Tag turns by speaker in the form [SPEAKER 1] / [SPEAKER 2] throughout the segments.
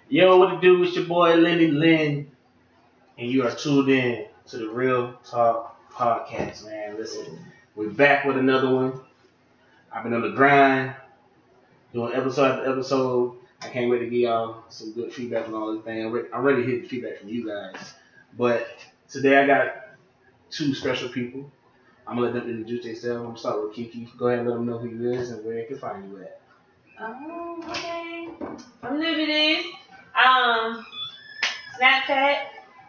[SPEAKER 1] Yo, what to do? It's your boy Lenny Lynn, and you are tuned in to the Real Talk Podcast, man. Listen, we're back with another one. I've been on the grind, doing episode after episode. I can't wait to give y'all some good feedback on all this thing. I'm ready to hear the feedback from you guys. But today I got two special people. I'm gonna let them introduce themselves. I'm gonna start with Kiki. Go ahead and let them know who you is and where they can find you at.
[SPEAKER 2] Okay. I'm new to this. Snapchat,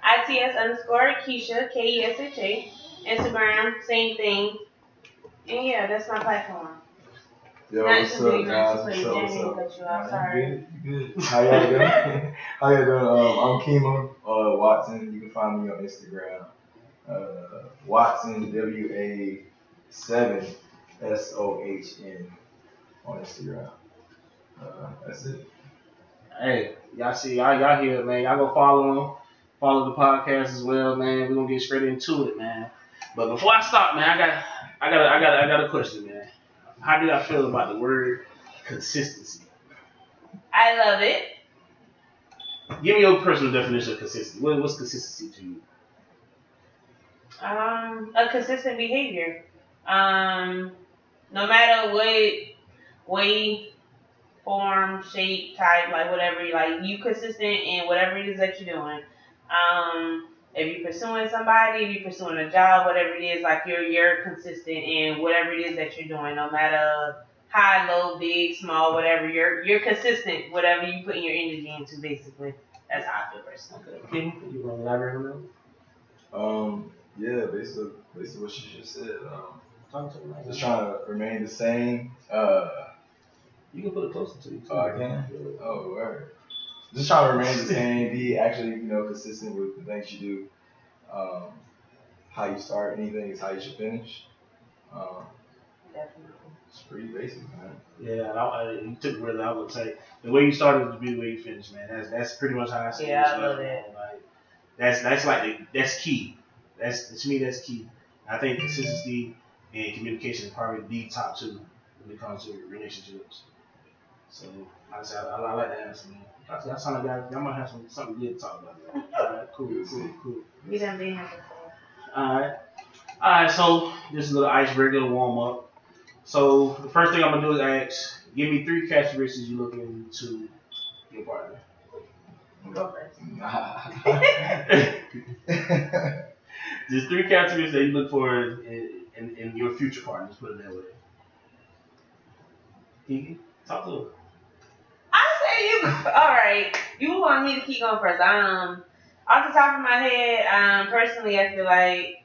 [SPEAKER 2] ITS_Keisha, KESHA. Instagram, same thing. And yeah, that's my platform.
[SPEAKER 3] Yo,
[SPEAKER 2] Not
[SPEAKER 3] what's
[SPEAKER 2] too
[SPEAKER 3] up,
[SPEAKER 2] big, not
[SPEAKER 3] guys?
[SPEAKER 2] too
[SPEAKER 3] What's
[SPEAKER 2] pretty.
[SPEAKER 3] up?
[SPEAKER 2] Dang, cut you off.
[SPEAKER 3] You
[SPEAKER 2] Sorry.
[SPEAKER 3] good? How y'all doing? How y'all doing? I'm Kimo Watson. You can find me on Instagram. Watson WA7 SOHN on Instagram. That's it.
[SPEAKER 1] Hey, y'all see, y'all here, man. Y'all go follow them. Follow the podcast as well, man. We're gonna get straight into it, man. But before I start, man, I got a question, man. How do y'all feel about the word consistency?
[SPEAKER 2] I love it.
[SPEAKER 1] Give me your personal definition of consistency. What's consistency to you?
[SPEAKER 2] A consistent behavior. No matter what way, form, shape, type, like whatever, like you consistent in whatever it is that you're doing. If you're pursuing somebody, if you're pursuing a job, whatever it is, like you're consistent in whatever it is that you're doing, no matter high, low, big, small, whatever, you're consistent, whatever you put your energy into, basically. That's how I feel personally.
[SPEAKER 1] Okay, you want to elaborate on that?
[SPEAKER 3] Yeah, basically what she just said.
[SPEAKER 1] Talk to me.
[SPEAKER 3] Just trying to remain the same.
[SPEAKER 1] You can put it closer to you. Too.
[SPEAKER 3] Oh, I can? Oh, word. Just trying to remain the same, be actually, consistent with the things you do. How you start anything is how you should finish.
[SPEAKER 2] Definitely.
[SPEAKER 3] It's pretty basic, man.
[SPEAKER 1] Yeah, you took the word I would say. The way you started to be the way you finished, man. That's pretty much how I see it.
[SPEAKER 2] Yeah, I love it.
[SPEAKER 1] Like, that's key. To me that's key. I think consistency and communication is probably the top two when it comes to relationships. So like I said, I like that answer, man. That sound like y'all might have something good to talk about. Alright, cool.
[SPEAKER 2] We done been here before.
[SPEAKER 1] Alright, so this is a little icebreaker, warm up. So the first thing I'm gonna do is ask, give me 3 characteristics you look into your partner.
[SPEAKER 2] Go first.
[SPEAKER 1] Just 3 characteristics that you look for in your future partner. Just put it that way. Kiki, talk to her.
[SPEAKER 2] I say you. All right. You want me to keep going first. Off the top of my head, personally, I feel like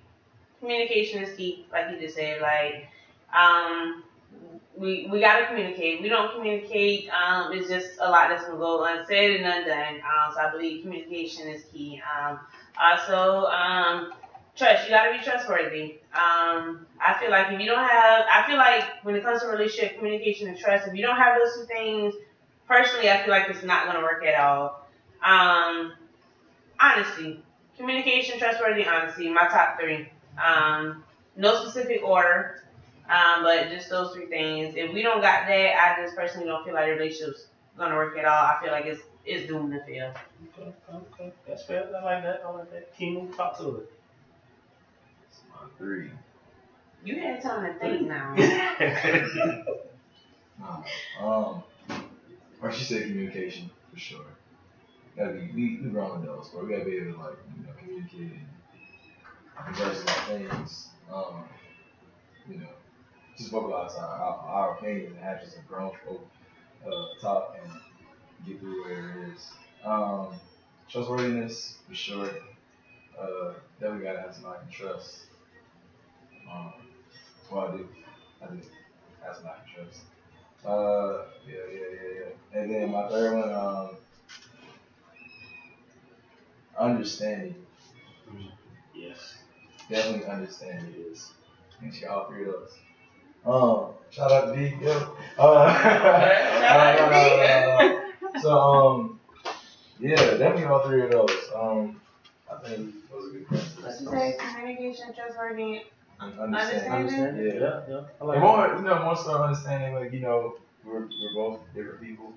[SPEAKER 2] communication is key. Like you just said, like, we gotta communicate. We don't communicate. It's just a lot that's gonna go unsaid and undone. So I believe communication is key. Also, trust. You gotta be trustworthy. I feel like I feel like when it comes to relationship, communication and trust, if you don't have those 2 things, personally, I feel like it's not gonna work at all. Honesty, communication, trustworthy, honesty. My top 3. No specific order. But just those 3 things. If we don't got that, I just personally don't feel like the relationship's gonna work at all. I feel like it's doomed to fail.
[SPEAKER 1] Okay. That's fair. I like that. Kimo, talk to her.
[SPEAKER 3] It's my 3.
[SPEAKER 2] You had time to think now.
[SPEAKER 3] Or she said communication for sure. Gotta be we grown adults, but we gotta be able to communicate and converse about things. Just vocalize our opinions and have just a grown folk talk and get through where it is. Trustworthiness for sure. Definitely gotta have somebody I can trust. Well, I do have somebody I can trust. Yeah. And then my 3rd one, understanding.
[SPEAKER 1] Yes.
[SPEAKER 3] Definitely understanding is. I think she got all 3 of those. Shout out to D. Yo.
[SPEAKER 2] Shout out to D.
[SPEAKER 3] So, yeah, definitely all 3 of those. I think those are good questions.
[SPEAKER 2] What you say? Communication, trustworthy,
[SPEAKER 3] Understanding.
[SPEAKER 1] Yeah. I like
[SPEAKER 3] More so understanding, we're both different people.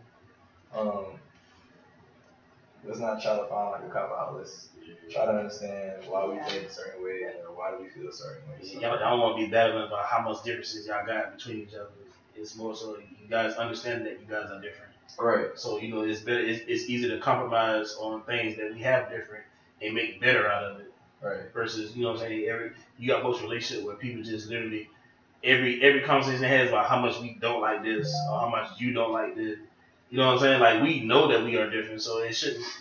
[SPEAKER 3] Let's not try to find like a cop out. Let's try to understand why we think a certain way or why do we feel a certain way. So,
[SPEAKER 1] Y'all don't want to be battling about how much differences y'all got between each other. It's more so you guys understand that you guys are different.
[SPEAKER 3] right.
[SPEAKER 1] So it's better. It's easy to compromise on things that we have different and make better out of it.
[SPEAKER 3] Right.
[SPEAKER 1] Versus, you know what I'm saying, you got most relationships where people just literally every conversation they have is about how much we don't like this or how much you don't like this. You know what I'm saying? Like we know that we are different, so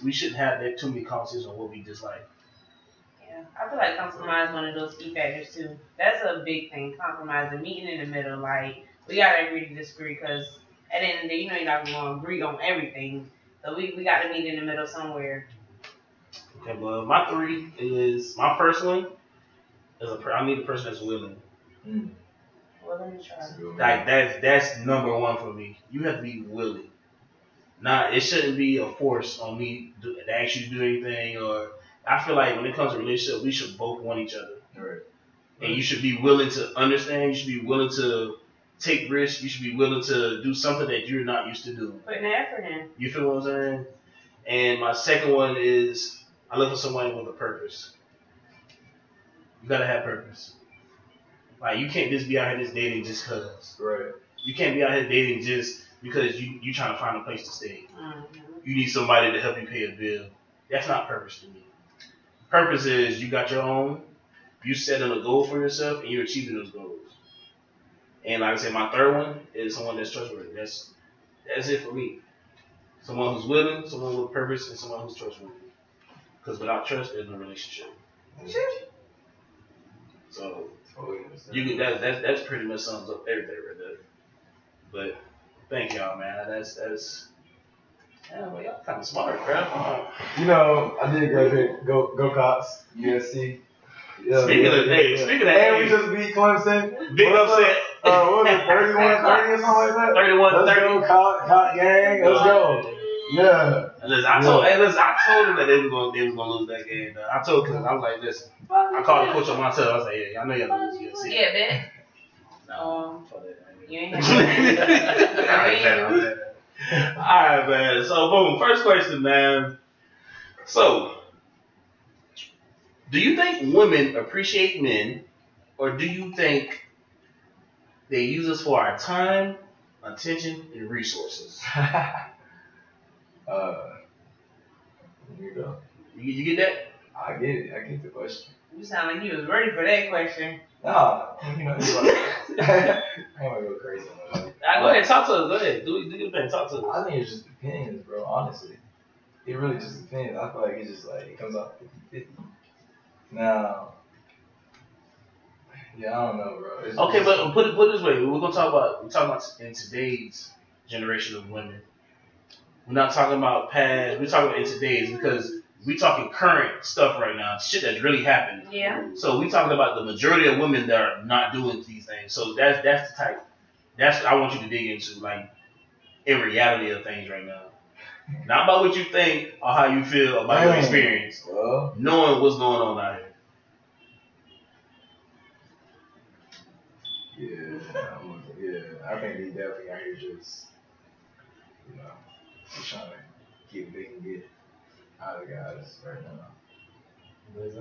[SPEAKER 1] we shouldn't have that too many conversations on what we dislike.
[SPEAKER 2] Yeah, I feel like compromise is one of those key factors too. That's a big thing. Compromising, meeting in the middle. Like we gotta agree to disagree because at the end of the day, you know you're not gonna agree on everything. So we gotta meet in the middle somewhere.
[SPEAKER 1] Okay, well, my three is my first one is I need a person that's willing.
[SPEAKER 2] Well, let me try.
[SPEAKER 1] Like that's number one for me. You have to be willing. It shouldn't be a force on me to ask you to do anything. Or I feel like when it comes to relationship, we should both want each other.
[SPEAKER 3] Right.
[SPEAKER 1] And you should be willing to understand. You should be willing to take risks. You should be willing to do something that you're not used to doing.
[SPEAKER 2] Putting the effort in.
[SPEAKER 1] You feel what I'm saying? And my second one is I look for someone with a purpose. You gotta have purpose. Like you can't just be out here just dating just cause.
[SPEAKER 3] Right.
[SPEAKER 1] You can't be out here dating just because you trying to find a place to stay.
[SPEAKER 2] Mm-hmm.
[SPEAKER 1] You need somebody to help you pay a bill. That's not purpose to me. Purpose is you got your own, you setting a goal for yourself, and you're achieving those goals. And like I said, my third one is someone that's trustworthy. That's it for me. Someone who's willing, someone with purpose, and someone who's trustworthy. Because without trust, there's no relationship. So that's pretty much sums up everything right there. But thank y'all, man. That's well, y'all kind of smart, bro.
[SPEAKER 3] You know, I did graduate Go Cops, USC. Yeah,
[SPEAKER 1] Speaking of
[SPEAKER 3] and we just beat Clemson.
[SPEAKER 1] Big upset.
[SPEAKER 3] What was it, 31-30 or something like that?
[SPEAKER 1] 31-30.
[SPEAKER 3] Let's go, Cop gang. Let's go. Yeah.
[SPEAKER 1] Listen, I told them that they was gonna lose that game. Though. I told them, I was like, listen. I called the coach on myself. I was like, yeah, I know y'all gonna lose USC.
[SPEAKER 2] Yeah, man.
[SPEAKER 1] No,
[SPEAKER 2] You ain't
[SPEAKER 1] Alright, man. So, boom. First question, man. So, do you think women appreciate men, or do you think they use us for our time, attention, and resources?
[SPEAKER 3] Here you go.
[SPEAKER 1] You get that?
[SPEAKER 3] I get it. I get the question.
[SPEAKER 2] You sound like you was ready for that question.
[SPEAKER 3] Nah, you know, it's like, I ain't gonna go crazy.
[SPEAKER 1] Go ahead, talk to us. Go ahead. Do your thing. Talk to us.
[SPEAKER 3] I think it just depends, bro, honestly. It really just depends. I feel like it's just like, it comes out 50-50. Now, yeah, I don't know, bro. It's
[SPEAKER 1] Okay,
[SPEAKER 3] just,
[SPEAKER 1] but put it this way. We're talking about in today's generation of women. We're not talking about past. We're talking about in today's because we're talking current stuff right now. Shit that's really happening.
[SPEAKER 2] Yeah.
[SPEAKER 1] So we're talking about the majority of women that are not doing these things. So that's the type. That's what I want you to dig into, like in reality of things right now. Not about what you think or how you feel about your experience.
[SPEAKER 3] Well,
[SPEAKER 1] knowing what's going on out here.
[SPEAKER 3] yeah, I think they definitely out here just, you know, just trying to get what they can get out of guys right now. Yeah.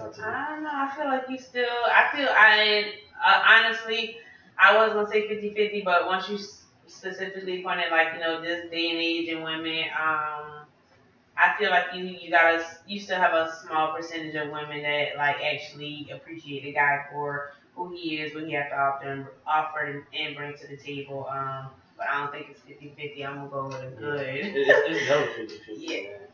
[SPEAKER 2] I don't know. I feel like you still. Honestly, I was gonna say 50-50, but once you specifically pointed, like, you know, this day and age in women, I feel like you still have a small percentage of women that like actually appreciate a guy for who he is, what he has to offer and bring to the table. But I don't think it's 50-50. I'm gonna go with a good.
[SPEAKER 1] It's never 50-50.
[SPEAKER 2] Yeah.
[SPEAKER 1] Man.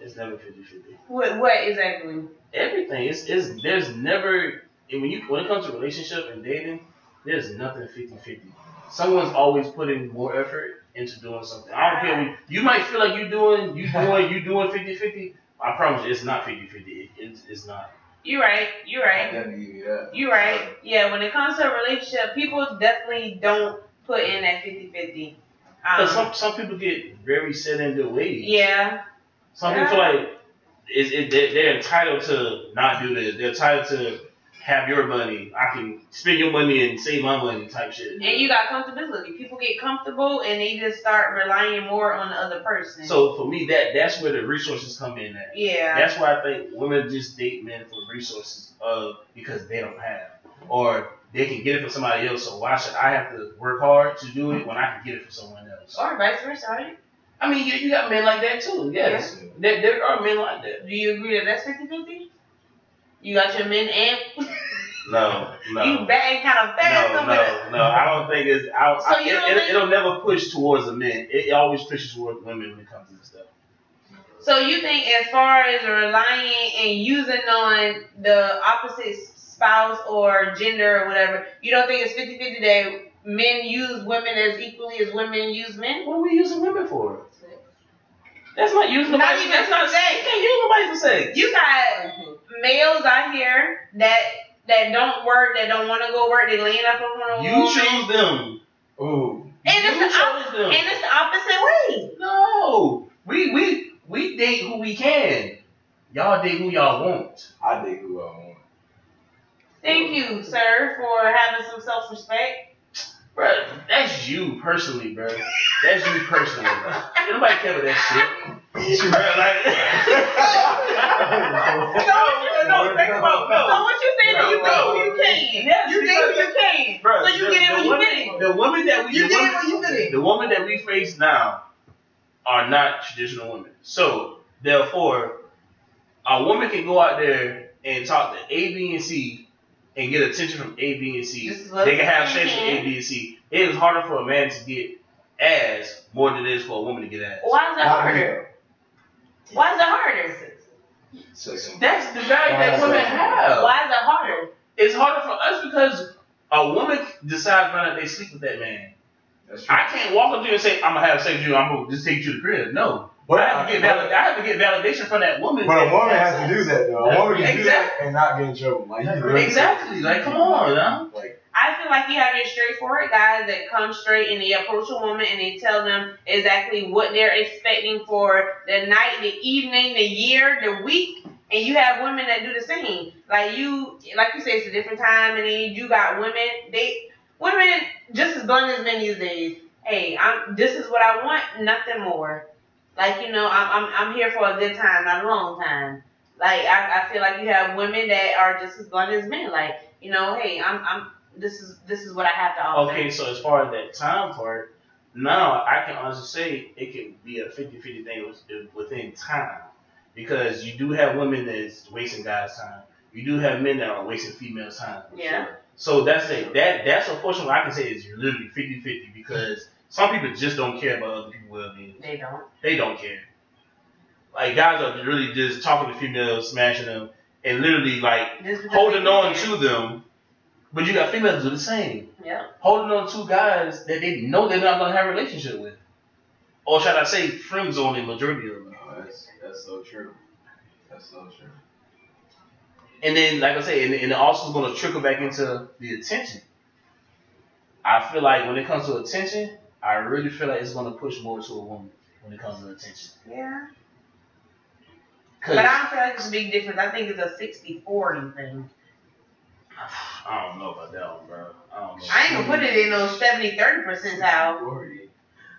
[SPEAKER 1] It's never 50-50.
[SPEAKER 2] What exactly?
[SPEAKER 1] Everything. There's never when it comes to relationship and dating, there's nothing 50-50. Someone's always putting more effort into doing something. I don't care. You might feel like you doing 50-50. I promise you, it's not 50-50. It's not.
[SPEAKER 2] You're right.
[SPEAKER 3] I definitely give you that.
[SPEAKER 2] You're right. Yeah, when it comes to a relationship, people definitely don't put in that 50-50.
[SPEAKER 1] Because some people get very set in their ways.
[SPEAKER 2] Yeah.
[SPEAKER 1] Some people feel like they're entitled to not do this. They're entitled to have your money. I can spend your money and save my money type shit.
[SPEAKER 2] And you got comfortability. People get comfortable and they just start relying more on the other person.
[SPEAKER 1] So for me, that's where the resources come in at.
[SPEAKER 2] Yeah.
[SPEAKER 1] That's why I think women just date men for resources because they don't have. Or they can get it from somebody else, so why should I have to work hard to do it when I can get it from someone else?
[SPEAKER 2] Or vice versa, right?
[SPEAKER 1] I mean, you got men like that too, yes.
[SPEAKER 3] Yeah.
[SPEAKER 1] There are men like that.
[SPEAKER 2] Do you agree that that's 50-50? You got your men and
[SPEAKER 1] No.
[SPEAKER 2] you batting kind of fast over there.
[SPEAKER 1] No. I don't think it's.
[SPEAKER 2] So you don't think-
[SPEAKER 1] It'll never push towards the men. It always pushes towards women when it comes to this stuff.
[SPEAKER 2] So you think as far as relying and using on the opposite spouse or gender or whatever, you don't think it's 50-50 that men use women as equally as women use men?
[SPEAKER 1] What are we using women for? That's not using
[SPEAKER 2] Not
[SPEAKER 1] nobody.
[SPEAKER 2] even
[SPEAKER 1] That's not
[SPEAKER 2] for sex.
[SPEAKER 1] You can't use nobody for sex.
[SPEAKER 2] You got males out here that don't work, that don't want to go work, they laying up on a
[SPEAKER 1] You
[SPEAKER 2] woman.
[SPEAKER 1] choose them.
[SPEAKER 3] Ooh.
[SPEAKER 2] And
[SPEAKER 1] You
[SPEAKER 2] it's
[SPEAKER 1] chose them.
[SPEAKER 2] the opposite way.
[SPEAKER 1] No, we date who we can. Y'all date who y'all want.
[SPEAKER 3] I date who I want.
[SPEAKER 2] Thank you, sir, for having some self-respect.
[SPEAKER 1] Bro, that's you personally, bro. That's you personally. Ain't nobody care about that shit. Bro, like, no, think about
[SPEAKER 2] So what you saying?
[SPEAKER 1] No,
[SPEAKER 2] You
[SPEAKER 1] no.
[SPEAKER 2] date who you can.
[SPEAKER 1] Yes,
[SPEAKER 2] You date who
[SPEAKER 1] because-
[SPEAKER 2] you can.
[SPEAKER 1] bro,
[SPEAKER 2] So you get it when you get it.
[SPEAKER 1] The women that we
[SPEAKER 2] You get it when you get it.
[SPEAKER 1] The women that we face now are not traditional women. So therefore, a woman can go out there and talk to A, B, and C and get attention from A, B, and C.
[SPEAKER 2] This is what
[SPEAKER 1] They can have
[SPEAKER 2] I'm
[SPEAKER 1] sex with
[SPEAKER 2] saying.
[SPEAKER 1] A, B, and C. It is harder for a man to get ass more than it is for a woman to get ass.
[SPEAKER 2] Why is it harder? Why is it harder?
[SPEAKER 1] That's the value that women have.
[SPEAKER 2] Why is it harder?
[SPEAKER 1] It's harder for us because a woman decides right now they sleep with that man.
[SPEAKER 3] That's true.
[SPEAKER 1] I can't walk up to you and say, I'm gonna have sex with you, I'm gonna just take you to the crib. No.
[SPEAKER 3] But
[SPEAKER 1] I have to get validation from that woman.
[SPEAKER 3] But a woman has to do that though. A woman can do that
[SPEAKER 1] Exactly.
[SPEAKER 3] and not get in trouble. Like you really-
[SPEAKER 1] Exactly. Like, come on, man.
[SPEAKER 3] Like
[SPEAKER 2] I feel like you have your straightforward guys that come straight and they approach a woman and they tell them exactly what they're expecting for the night, the evening, the year, the week. And you have women that do the same. Like you said, it's a different time, and then you got women just as blunt as men these days. Hey, this is what I want, nothing more. Like, I'm here for a good time, not a long time. Like I feel like you have women that are just as blunt as men. Like, hey, this is what I have to offer.
[SPEAKER 1] Okay, so as far as that time part, now I can honestly say it can be a 50-50 thing within time. Because you do have women that's wasting guys' time. You do have men that are wasting females' time.
[SPEAKER 2] Yeah.
[SPEAKER 1] So that's a portion where I can say is literally 50-50 because some people just don't care about other people's well-being.
[SPEAKER 2] They don't.
[SPEAKER 1] They don't care. Like guys are really just talking to females, smashing them, and literally like
[SPEAKER 2] Just because
[SPEAKER 1] holding
[SPEAKER 2] they
[SPEAKER 1] on
[SPEAKER 2] care.
[SPEAKER 1] to them. But you got females do the same.
[SPEAKER 2] Yeah.
[SPEAKER 1] Holding on to guys that they know they're not gonna have a relationship with. Or should I say friend zone the majority of them.
[SPEAKER 3] oh, that's so true. That's so true.
[SPEAKER 1] And then, like I say, and it also is going to trickle back into the attention. I feel like when it comes to attention, I really feel like it's going to push more to a woman when it comes to attention.
[SPEAKER 2] Yeah.
[SPEAKER 1] 'Cause
[SPEAKER 2] But I don't feel like it's a big difference. I think it's a 60-40 thing.
[SPEAKER 1] I don't know about that one, bro. I don't know.
[SPEAKER 2] I ain't gonna put it in those 70-30 percentile.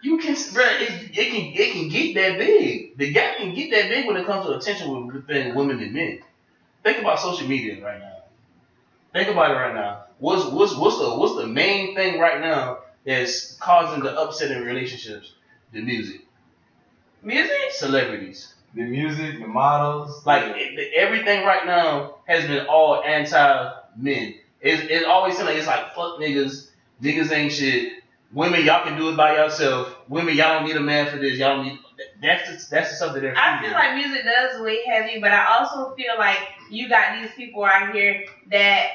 [SPEAKER 1] You can, bro. It can get that big. The gap can get that big when it comes to attention within women and men. Think about social media right now. Think about it right now. What's the main thing right now that's causing the upset in relationships? The music,
[SPEAKER 2] Music?
[SPEAKER 1] celebrities.
[SPEAKER 3] The music, the models,
[SPEAKER 1] Like everything right now has been all anti-men. It always seems like it's like fuck niggas. Niggas ain't shit. Women, y'all can do it by yourself. Women, y'all don't need a man for this. Y'all don't need. That's the stuff that they're.
[SPEAKER 2] I feel like music does weigh heavy, but I also feel like you got these people out here that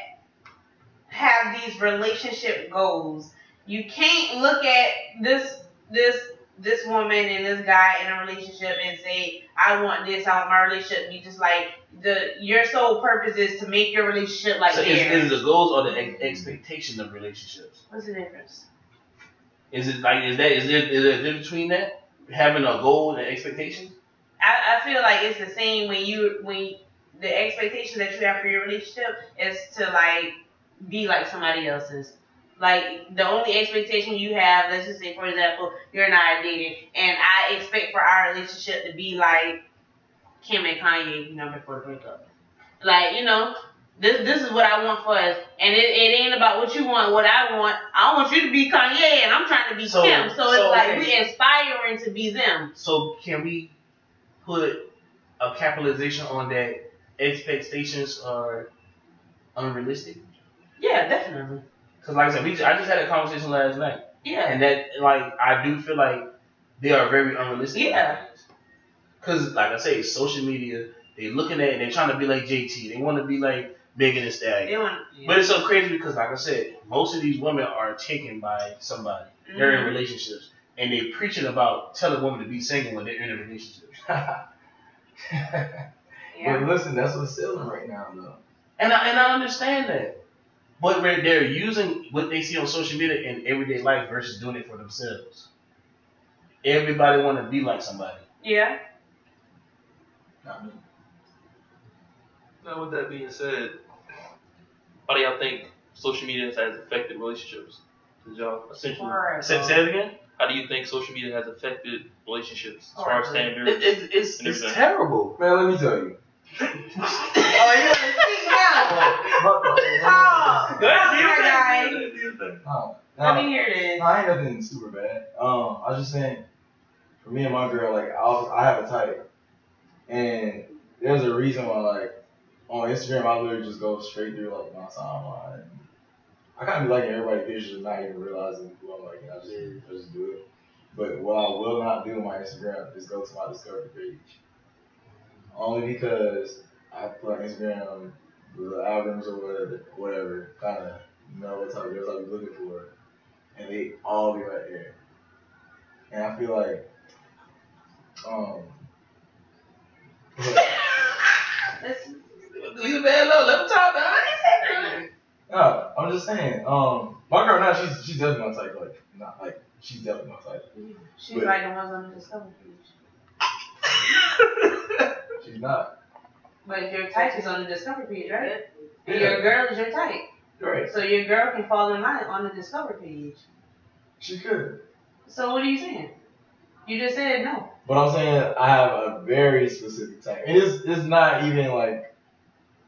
[SPEAKER 2] have these relationship goals. You can't look at this woman and this guy in a relationship and say, I want this, I want my relationship to be just like your sole purpose is to make your relationship like
[SPEAKER 1] So
[SPEAKER 2] theirs.
[SPEAKER 1] is it the goals or the expectation of relationships?
[SPEAKER 2] What's the difference?
[SPEAKER 1] Is there a difference between that? Having a goal and expectation?
[SPEAKER 2] I feel like it's the same when the expectation that you have for your relationship is to like be like somebody else's. Like the only expectation you have, let's just say for example, you're and I are dating, and I expect for our relationship to be like Kim and Kanye, before the breakup. Like, this is what I want for us. And it ain't about what you want, what I want. I want you to be Kanye and I'm trying to be Kim. So it's like we aspiring to be them.
[SPEAKER 1] So can we put a capitalization on that expectations are unrealistic?
[SPEAKER 2] Yeah, definitely.
[SPEAKER 1] Because like I said, I just had a conversation last night.
[SPEAKER 2] Yeah.
[SPEAKER 1] And that, like, I do feel like they are very unrealistic.
[SPEAKER 2] Yeah.
[SPEAKER 1] Because, like I say, social media, they looking at it, they're trying to be like JT. They want to be like Megan Thee Stallion. But it's so crazy because, like I said, most of these women are taken by somebody. Mm-hmm. They're in relationships. And they're preaching about telling women to be single when they're in a relationship.
[SPEAKER 3] Yeah. But listen, that's what's selling right now, though.
[SPEAKER 1] And I understand that. But they're using what they see on social media in everyday life versus doing it for themselves. Everybody want to be like somebody.
[SPEAKER 2] Yeah.
[SPEAKER 3] Not me.
[SPEAKER 4] Now, with that being said, how do y'all think social media has affected relationships? Did y'all essentially
[SPEAKER 1] say it again?
[SPEAKER 4] How do you think social media has affected relationships as far as standards?
[SPEAKER 1] It's terrible.
[SPEAKER 3] Man, let me tell you.
[SPEAKER 2] Oh, you want to speak now? Let me hear this.
[SPEAKER 3] I ain't nothing super bad. I was just saying, for me and my girl, like I have a type, and there's a reason why, like, on Instagram I literally just go straight through like my timeline. I kind of be liking everybody's pictures and not even realizing who I'm liking. I just do it. But what I will not do on my Instagram is go to my discovery page. Only because I feel like Instagram, the algorithms or whatever, kind of know what type of girls I be looking for, and they all be right there. And I feel like,
[SPEAKER 1] leave the man alone. Let him talk.
[SPEAKER 3] No, I'm just saying. My girl now, she's definitely my type. Like, not like she's definitely my type.
[SPEAKER 2] She's like the ones on the discovery page.
[SPEAKER 3] She's not.
[SPEAKER 2] But your type is on the discovery page, right? And your girl is your type.
[SPEAKER 3] Right.
[SPEAKER 2] So your girl can fall in line on the discovery page.
[SPEAKER 3] She could.
[SPEAKER 2] So what are you saying? You just said no.
[SPEAKER 3] But I'm saying I have a very specific type. And it's not even like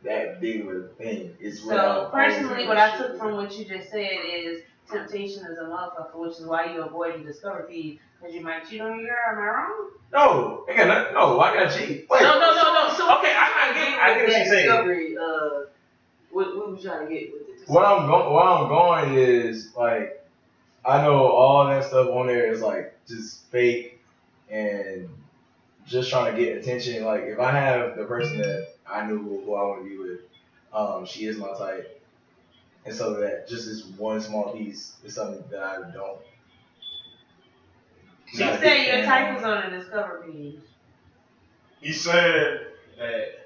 [SPEAKER 3] that big of a thing. It's
[SPEAKER 2] so personally, what I took from what you just said is temptation is a motherfucker, which is why you avoid the discovery feed, because you might cheat on your girl. Am I wrong?
[SPEAKER 3] No, I gotta cheat. Wait.
[SPEAKER 1] No. So, okay, I get what you're saying.
[SPEAKER 5] Discovery, what was you trying to get with it?
[SPEAKER 3] Where I'm going is like, I know all that stuff on there is like just fake and just trying to get attention. Like if I have the person that I knew who I want to be with, she is my type. And so that just this one small piece is something that I don't.
[SPEAKER 2] She said your type is on the discovery page.
[SPEAKER 6] He said that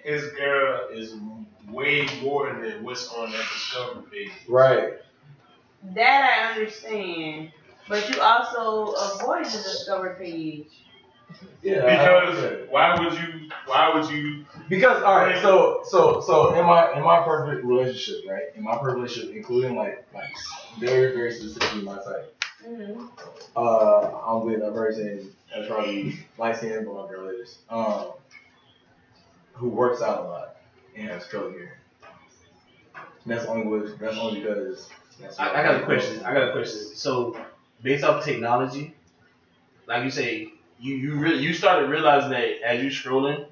[SPEAKER 6] his girl is way more than what's on that discovery page.
[SPEAKER 3] Right.
[SPEAKER 2] That I understand. But you also avoid the discovery page.
[SPEAKER 3] Yeah.
[SPEAKER 6] Because why would you?
[SPEAKER 3] Because all right, so in my perfect relationship, right? In my perfect relationship, including like very very specifically my type.
[SPEAKER 2] Mm-hmm.
[SPEAKER 3] I'm with a person that's probably light skinned, but my girl is, who works out a lot and has curly hair. And that's only because.
[SPEAKER 1] I got a question. So, based off technology, like you say, you started realizing that as you scrolling,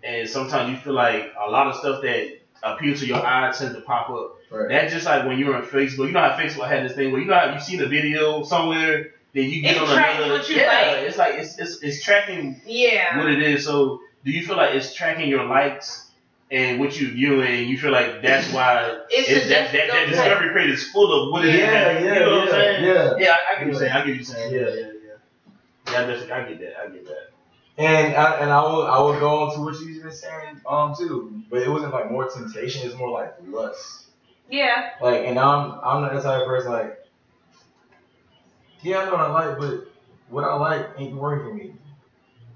[SPEAKER 1] and sometimes you feel like a lot of stuff that appeals to your eye tends to pop up.
[SPEAKER 3] Right.
[SPEAKER 1] That's just like when you're on Facebook. You know how Facebook had this thing where you know how you see the video somewhere, then you get on another. It's like it's tracking what it is. So, do you feel like it's tracking your likes? And what you viewing, and you feel like that's why that discovery page is full of what it is. You know what I'm saying? Yeah, I get what you're saying. Yeah, I get that.
[SPEAKER 3] And I would go on to what you been saying too, but it wasn't like more temptation. It's more like lust.
[SPEAKER 2] Yeah.
[SPEAKER 3] Like, and I'm not the type of person like, yeah, I know what I like, but what I like ain't working for me.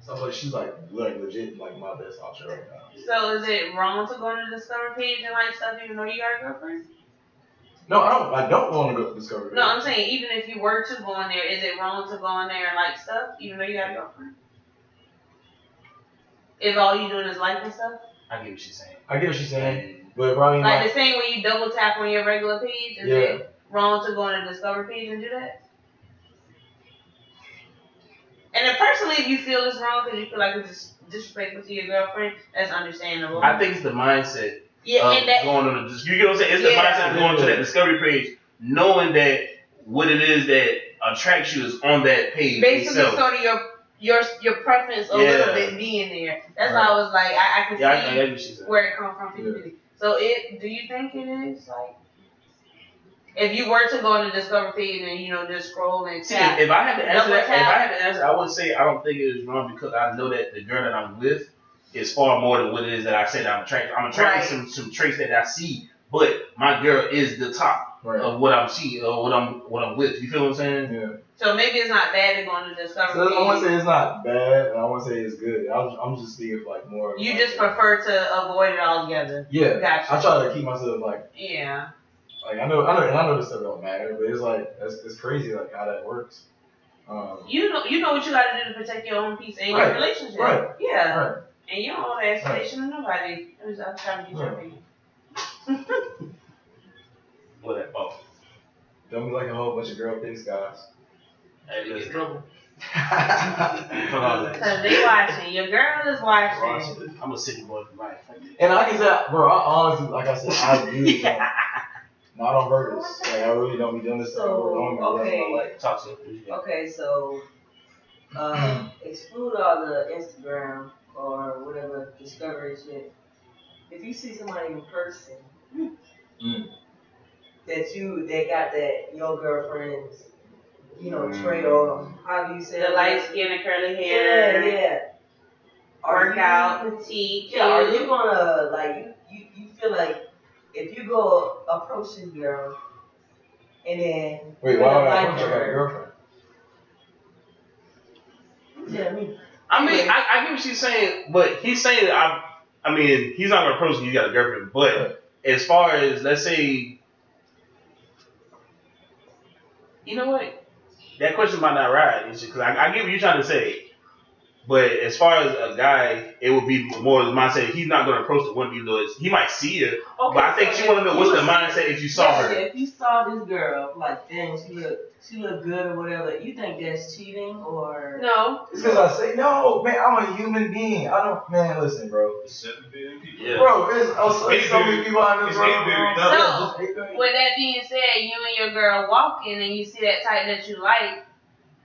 [SPEAKER 3] stuff like she's like legit like my best option right now.
[SPEAKER 2] So is it wrong to go on the Discover page and like stuff even though you got a girlfriend?
[SPEAKER 3] No, I don't want to go to Discovery.
[SPEAKER 2] No, I'm saying even if you were to go on there, is it wrong to go on there and like stuff even though you got a girlfriend? If all you doing is liking stuff?
[SPEAKER 1] I get what she's saying.
[SPEAKER 3] I get what she's saying, but probably
[SPEAKER 2] Like the same way you double tap on your regular page, is
[SPEAKER 3] Yeah.
[SPEAKER 2] it wrong to go on the Discover page and do that? And then personally, if you feel it's wrong because you feel like it's disrespectful to your girlfriend, that's understandable.
[SPEAKER 1] I think it's the mindset
[SPEAKER 2] yeah,
[SPEAKER 1] of
[SPEAKER 2] and that
[SPEAKER 1] going on the. You get what I'm saying? It's the
[SPEAKER 2] Yeah.
[SPEAKER 1] mindset of going to that discovery page, knowing that what it is that attracts you is on that page
[SPEAKER 2] basically
[SPEAKER 1] itself.
[SPEAKER 2] sort of your preference a
[SPEAKER 1] Yeah.
[SPEAKER 2] little bit being there. That's why I was like, I can
[SPEAKER 1] Yeah, I
[SPEAKER 2] see
[SPEAKER 1] get what she's saying.
[SPEAKER 2] where it comes from.
[SPEAKER 3] Yeah.
[SPEAKER 2] So do you think it is like? If you were to go on the Discover page and just scroll and
[SPEAKER 1] See,
[SPEAKER 2] tap,
[SPEAKER 1] if I had to answer
[SPEAKER 2] Double tap.
[SPEAKER 1] I would say I don't think it is wrong because I know that the girl that I'm with is far more than what it is that I said I'm attracted. I'm attracted to some traits that I see, but my girl is the top
[SPEAKER 3] right.
[SPEAKER 1] of what I'm seeing or what I'm with. You feel what I'm saying?
[SPEAKER 3] Yeah.
[SPEAKER 2] so maybe it's not bad to go on the Discover
[SPEAKER 3] So I want to
[SPEAKER 2] page.
[SPEAKER 3] say it's not bad, and I want to say it's good. I'm just speaking for like more.
[SPEAKER 2] You
[SPEAKER 3] like,
[SPEAKER 2] just prefer to avoid it altogether.
[SPEAKER 3] Yeah.
[SPEAKER 2] Gotcha.
[SPEAKER 3] I try to keep myself like
[SPEAKER 2] Yeah.
[SPEAKER 3] I know this stuff don't matter, but it's like it's crazy like how that works.
[SPEAKER 2] You know what you gotta do to protect your own peace and your
[SPEAKER 3] Right.
[SPEAKER 2] relationship.
[SPEAKER 3] Right.
[SPEAKER 2] Yeah.
[SPEAKER 3] Right.
[SPEAKER 2] And you don't owe that explanation to nobody. I'm trying to get your
[SPEAKER 3] Right.
[SPEAKER 2] opinion.
[SPEAKER 1] What that ball?
[SPEAKER 3] Don't be like a whole bunch of girl pics, guys.
[SPEAKER 4] Hey, you get in trouble.
[SPEAKER 1] Hold on.
[SPEAKER 2] Cause they watching. Your girl is watching.
[SPEAKER 1] I'm a city boy for life.
[SPEAKER 3] And like I said, bro, I honestly, like I said, I do not on purpose. Like I really don't be doing this stuff.
[SPEAKER 5] Okay.
[SPEAKER 1] Talk to me.
[SPEAKER 5] Okay, so exclude all the Instagram or whatever Discovery shit. If you see somebody in person that got that your girlfriend's, trait or how do you say
[SPEAKER 2] The
[SPEAKER 5] it?
[SPEAKER 2] light skin and curly hair.
[SPEAKER 5] Yeah.
[SPEAKER 2] Workout, petite,
[SPEAKER 5] Yeah, are you
[SPEAKER 2] cute.
[SPEAKER 5] gonna like you feel like if you go approach this girl and then
[SPEAKER 3] Wait,
[SPEAKER 5] you
[SPEAKER 3] why would
[SPEAKER 5] really
[SPEAKER 3] I
[SPEAKER 5] like
[SPEAKER 3] approach your
[SPEAKER 5] her?
[SPEAKER 3] girlfriend?
[SPEAKER 5] Yeah, me.
[SPEAKER 1] I mean, I get what she's saying, but he's saying that I mean, he's not gonna approach you. You got a girlfriend, but as far as let's say, you know what, that question might not ride because I get what you're trying to say. But as far as a guy, it would be more of the mindset. He's not gonna approach the woman even though he's might see her.
[SPEAKER 5] Okay,
[SPEAKER 1] But I think
[SPEAKER 5] so
[SPEAKER 1] she want to know what's the
[SPEAKER 5] you
[SPEAKER 1] mindset if you saw her.
[SPEAKER 5] If you saw this girl, like, damn, she look good or whatever, you think that's cheating or?
[SPEAKER 2] No.
[SPEAKER 3] It's because I say no, man. I'm a human being. I don't, man. Listen, bro.
[SPEAKER 6] 7 billion people.
[SPEAKER 1] Yeah.
[SPEAKER 3] Bro, there's so many people out
[SPEAKER 6] It's
[SPEAKER 3] there.
[SPEAKER 6] 8 billion.
[SPEAKER 2] So,
[SPEAKER 3] Just 8 billion.
[SPEAKER 2] with that being said, you and your girl walking and you see that type that you like,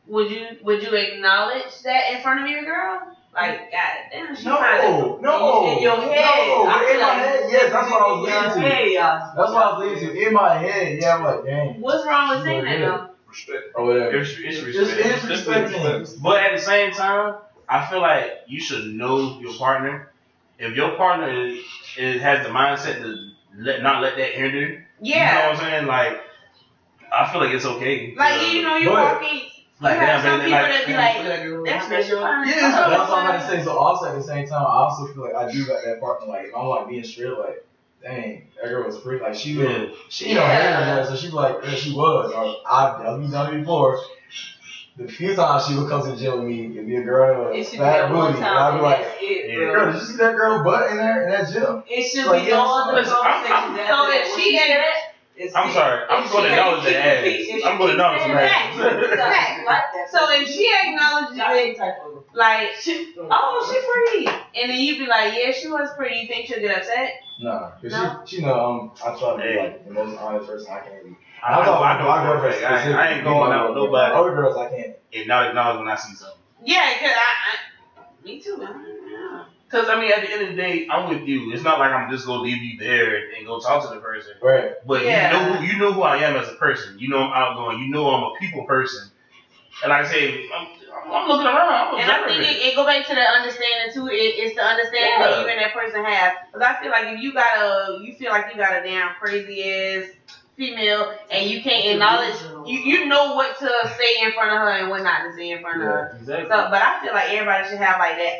[SPEAKER 2] would you acknowledge that in front of your girl? Like, god damn, she kinda
[SPEAKER 3] No,
[SPEAKER 5] In your head.
[SPEAKER 3] no,
[SPEAKER 5] I
[SPEAKER 3] in
[SPEAKER 5] feel
[SPEAKER 3] my
[SPEAKER 5] like
[SPEAKER 3] head, yes, that's what I was leading to.
[SPEAKER 5] Hey,
[SPEAKER 3] That's what I was leading to. In my head, yeah, I'm like, dang.
[SPEAKER 2] What's wrong with saying that though?
[SPEAKER 6] Respect.
[SPEAKER 3] Or whatever.
[SPEAKER 1] It's
[SPEAKER 3] Just
[SPEAKER 1] respect.
[SPEAKER 3] disrespecting.
[SPEAKER 1] But at the same time, I feel like you should know your partner. If your partner has the mindset to not let that hinder, you know
[SPEAKER 2] Yeah.
[SPEAKER 1] what I'm saying? Like, I feel like it's okay.
[SPEAKER 2] Like you're
[SPEAKER 3] But-
[SPEAKER 2] walking.
[SPEAKER 1] like,
[SPEAKER 2] you have
[SPEAKER 1] damn,
[SPEAKER 2] some
[SPEAKER 1] baby,
[SPEAKER 2] people that be like,
[SPEAKER 1] look at that girl.
[SPEAKER 2] that's what you find.
[SPEAKER 3] Yeah, that's what I'm about to say. So also at the same time, I also feel like I do got that partner. Like if I'm like being straight, like, dang, that girl was pretty. Like she was, she hair, so she was like, yeah, she was. Or I've done it before. The few times she would come to the gym with me, it'd be a girl
[SPEAKER 5] It
[SPEAKER 3] with
[SPEAKER 5] should
[SPEAKER 3] a
[SPEAKER 5] be
[SPEAKER 3] fat
[SPEAKER 5] that one
[SPEAKER 3] booty, and
[SPEAKER 5] time.
[SPEAKER 3] I'd be
[SPEAKER 5] And
[SPEAKER 3] like,
[SPEAKER 5] that's it,
[SPEAKER 1] Yeah.
[SPEAKER 5] bro.
[SPEAKER 3] girl, did you see that girl butt in that gym?
[SPEAKER 5] It should
[SPEAKER 3] Like,
[SPEAKER 5] be no other
[SPEAKER 1] listen,
[SPEAKER 5] conversation.
[SPEAKER 2] So if she ain't
[SPEAKER 1] I'm sorry, I'm going to acknowledge the ass. I'm going to acknowledge the ass.
[SPEAKER 2] So if she acknowledges it, like, oh, she pretty, and then you be like, yeah, she was pretty, you think she'll get upset?
[SPEAKER 3] Nah, cause
[SPEAKER 2] No?
[SPEAKER 3] she know I try to be
[SPEAKER 1] Hey.
[SPEAKER 3] like the most honest person I can be.
[SPEAKER 1] I know for a fact. I ain't going out with nobody
[SPEAKER 3] Other girls I can't.
[SPEAKER 1] and not acknowledge when I see something.
[SPEAKER 2] Yeah, cause me too. Yeah.
[SPEAKER 1] Because, I mean, at the end of the day, I'm with you. It's not like I'm just going to leave you there and go talk to the person.
[SPEAKER 3] Right.
[SPEAKER 1] But
[SPEAKER 2] Yeah.
[SPEAKER 1] you know who I am as a person. You know I'm outgoing. You know I'm a people person. And like I say, I'm looking around. I'm
[SPEAKER 2] And I think
[SPEAKER 1] observing.
[SPEAKER 2] it go back to the understanding too. It's the understanding that you and that person have. Because I feel like if you feel like you got a damn crazy ass female and you can't acknowledge, you know what to say in front of her and what not to say in front of her.
[SPEAKER 1] Exactly.
[SPEAKER 2] So, but I feel like everybody should have like that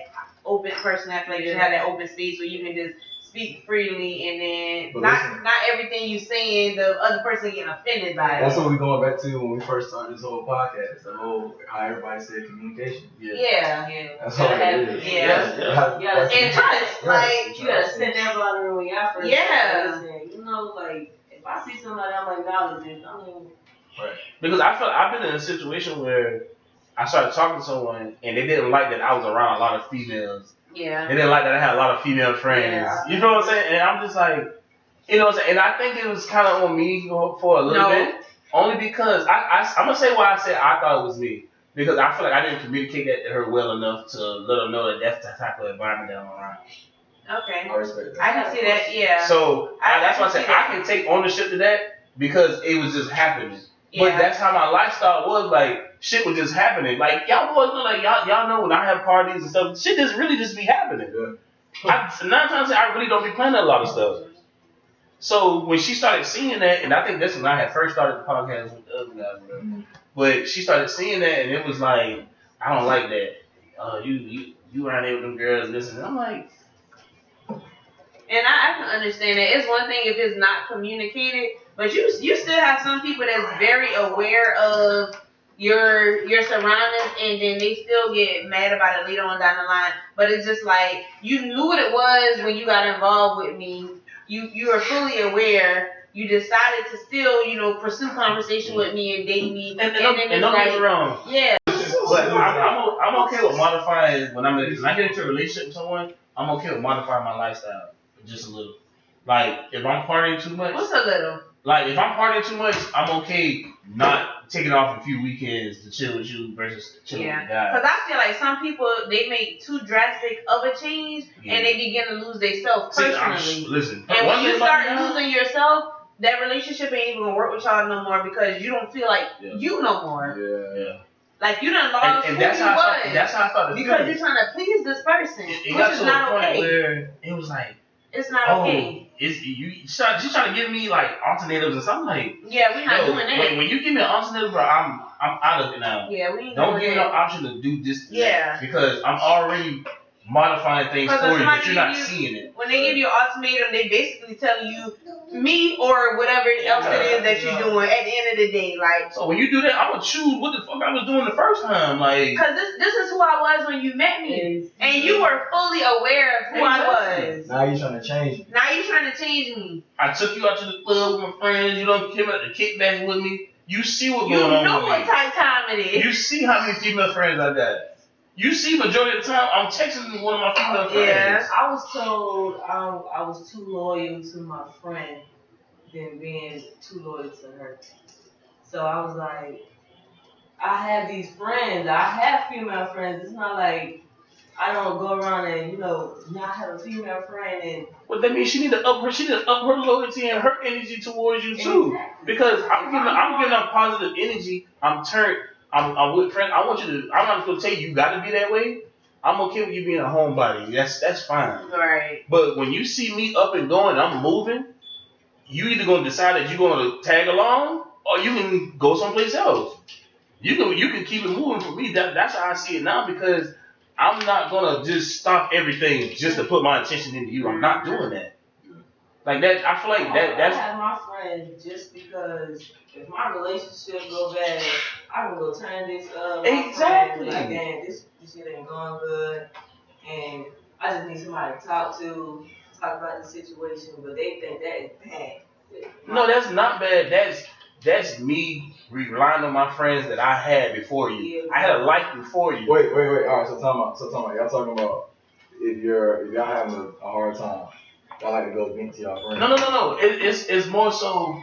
[SPEAKER 2] open personality, like you should have that open space where you can just speak freely and then
[SPEAKER 3] But
[SPEAKER 2] not everything you saying the other person getting offended by it.
[SPEAKER 3] That's what we're going back to when we first started this whole podcast. The whole how everybody said communication.
[SPEAKER 2] Yeah.
[SPEAKER 3] That's all it is.
[SPEAKER 2] Yeah. And trust, like
[SPEAKER 5] You gotta sit down by the room when y'all first
[SPEAKER 2] Yeah.
[SPEAKER 5] listen. You know, like if I see somebody, I'm acknowledge it. I mean,
[SPEAKER 1] Because I feel I've been in a situation where I started talking to someone and they didn't like that I was around a lot of females.
[SPEAKER 2] yeah.
[SPEAKER 1] They didn't like that I had a lot of female friends.
[SPEAKER 2] Yeah.
[SPEAKER 1] You know what I'm saying? And I'm just like, you know what I'm saying? And I think it was kind of on me for a little bit. Only because I'm going to say why I said I thought it was me. Because I feel like I didn't communicate that to her well enough to let her know that that's the type of environment that I'm around.
[SPEAKER 2] Okay.
[SPEAKER 3] I respect that.
[SPEAKER 2] I can see that, yeah.
[SPEAKER 1] So that's why I
[SPEAKER 2] can
[SPEAKER 1] said
[SPEAKER 2] see that.
[SPEAKER 1] I can take ownership to that because it was just happening. But
[SPEAKER 2] Yeah.
[SPEAKER 1] that's how my lifestyle was. Like shit was just happening. Like y'all boys know, like y'all know when I have parties and stuff, shit just really just be happening.
[SPEAKER 3] Yeah.
[SPEAKER 1] 9 times I really don't be planning a lot of stuff. So when she started seeing that, and I think that's when I had first started the podcast with the other guys, whatever. But she started seeing that, and it was like, I don't like that. You around there with them girls, this and that. I'm like,
[SPEAKER 2] And I can understand that. It's one thing if it's not communicated, but you still have some people that's very aware of your surroundings, and then they still get mad about it later on down the line. But it's just like you knew what it was when you got involved with me. You are fully aware. You decided to still, pursue conversation with me and date me.
[SPEAKER 1] and
[SPEAKER 2] then
[SPEAKER 1] don't
[SPEAKER 2] it's
[SPEAKER 1] get
[SPEAKER 2] like,
[SPEAKER 1] me wrong.
[SPEAKER 2] yeah,
[SPEAKER 1] But I'm okay with modifying when I get into a relationship with someone. I'm okay with modifying my lifestyle just a little. Like if I'm partying too much,
[SPEAKER 2] what's a little?
[SPEAKER 1] like if I'm partying too much, I'm okay not taking off a few weekends to chill with you versus chilling with the guy.
[SPEAKER 2] Because I feel like some people, they make too drastic of a change and they begin to lose themselves personally.
[SPEAKER 1] Listen,
[SPEAKER 2] And
[SPEAKER 1] one
[SPEAKER 2] when you
[SPEAKER 1] thing about
[SPEAKER 2] start
[SPEAKER 1] me,
[SPEAKER 2] losing yourself, that relationship ain't even gonna work with y'all no more because you don't feel like you no more.
[SPEAKER 3] Yeah.
[SPEAKER 2] Like you done lost
[SPEAKER 1] and
[SPEAKER 2] who
[SPEAKER 1] that's
[SPEAKER 2] you
[SPEAKER 1] how
[SPEAKER 2] was
[SPEAKER 1] that's how I started
[SPEAKER 2] because
[SPEAKER 1] feeling.
[SPEAKER 2] you're trying to please this person,
[SPEAKER 1] It
[SPEAKER 2] which
[SPEAKER 1] got
[SPEAKER 2] is
[SPEAKER 1] to
[SPEAKER 2] not
[SPEAKER 1] a point
[SPEAKER 2] okay.
[SPEAKER 1] where it was like,
[SPEAKER 2] It's not
[SPEAKER 1] oh,
[SPEAKER 2] okay.
[SPEAKER 1] she's trying to give me like alternatives and something like.
[SPEAKER 2] Yeah, we're not
[SPEAKER 1] Yo,
[SPEAKER 2] doing that.
[SPEAKER 1] when you give me an alternative, bro, I'm out of it now.
[SPEAKER 2] Yeah, we ain't
[SPEAKER 1] Don't
[SPEAKER 2] doing
[SPEAKER 1] give me no
[SPEAKER 2] that.
[SPEAKER 1] option to do this.
[SPEAKER 2] Yeah.
[SPEAKER 1] Because I'm already modifying things
[SPEAKER 2] Because
[SPEAKER 1] for you,
[SPEAKER 2] somebody
[SPEAKER 1] but you're not
[SPEAKER 2] give you-
[SPEAKER 1] seeing it.
[SPEAKER 2] When they give you an ultimatum, they basically telling you me or whatever else it is that you're doing at the end of the day. Like,
[SPEAKER 1] So when you do that, I'm gonna choose what the fuck I was doing the first time. Like,
[SPEAKER 2] because this is who I was when you met me. And you were fully aware of who I was.
[SPEAKER 3] Now you're trying to change me.
[SPEAKER 2] Now you're trying to change me.
[SPEAKER 1] I took you out to the club with my friends. You don't came out to kickback with me. You see what's
[SPEAKER 2] You
[SPEAKER 1] going on
[SPEAKER 2] know
[SPEAKER 1] with
[SPEAKER 2] what
[SPEAKER 1] me.
[SPEAKER 2] type time it is.
[SPEAKER 1] You see how many female friends I got. You see majority of the time I'm texting one of my female friends.
[SPEAKER 2] Yeah.
[SPEAKER 5] I was told I was too loyal to my friend than being too loyal to her. So I was like, I have these friends. I have female friends. It's not like I don't go around and not have a female friend and.
[SPEAKER 1] Well, that means she need to up her loyalty and her energy towards you too.
[SPEAKER 5] Exactly.
[SPEAKER 1] Because I'm giving up positive energy. I'm with friends. I'm not just gonna tell you gotta be that way. I'm okay with you being a homebody. That's fine.
[SPEAKER 2] Right.
[SPEAKER 1] But when you see me up and going, I'm moving, you either gonna decide that you're gonna tag along or you can go someplace else. You can keep it moving for me. That's how I see it now because I'm not gonna just stop everything just to put my attention into you. I'm not doing that. Like that, I feel like that's.
[SPEAKER 5] I have my friends just because if my relationship go bad, I can go turn this up.
[SPEAKER 1] Exactly.
[SPEAKER 5] Like, damn, this shit ain't going good, and I just need somebody to talk about the situation. But they think that is bad.
[SPEAKER 1] No, that's not bad. That's me relying on my friends that I had before you.
[SPEAKER 5] Yeah.
[SPEAKER 1] I had a life before you.
[SPEAKER 3] Wait. All right. So talking about y'all talking about if y'all having a hard time, y'all like to go vent to y'all friends.
[SPEAKER 1] No. It's more so.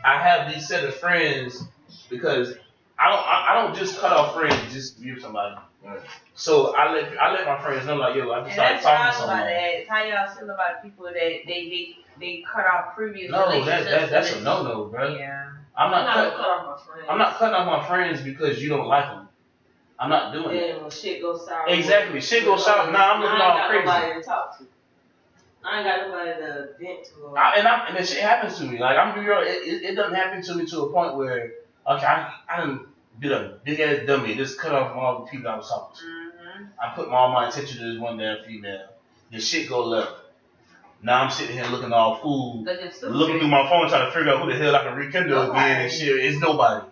[SPEAKER 1] I have these set of friends because I don't just cut off friends just to be with somebody.
[SPEAKER 3] Right.
[SPEAKER 1] So I let my friends know like yo I just
[SPEAKER 2] And
[SPEAKER 1] started
[SPEAKER 2] that's
[SPEAKER 1] talking to
[SPEAKER 2] how about
[SPEAKER 1] someone.
[SPEAKER 2] that. How y'all feel about people that they cut off previous
[SPEAKER 1] No,
[SPEAKER 2] relationships?
[SPEAKER 1] that's a no, bro.
[SPEAKER 2] Yeah.
[SPEAKER 1] I'm
[SPEAKER 5] I'm
[SPEAKER 1] not
[SPEAKER 5] not gonna
[SPEAKER 1] cut,
[SPEAKER 5] cut off my friends.
[SPEAKER 1] I'm not cutting off my friends because you don't like them. I'm not doing it.
[SPEAKER 5] Then when shit goes sour.
[SPEAKER 1] Exactly. Shit goes sour. Nah, I'm looking all
[SPEAKER 5] I ain't
[SPEAKER 1] crazy.
[SPEAKER 5] got nobody to talk to. I ain't got nobody to vent to.
[SPEAKER 1] And that shit happens to me. Like I'm be real, it doesn't happen to me to a point where okay, I done did a big ass dummy, just cut off all the people I was talking to.
[SPEAKER 2] Mm-hmm.
[SPEAKER 1] I put all my attention to this one damn female. The shit go left. Now I'm sitting here looking all fool, looking through my phone trying to figure out who the hell I can rekindle again and shit. It's nobody.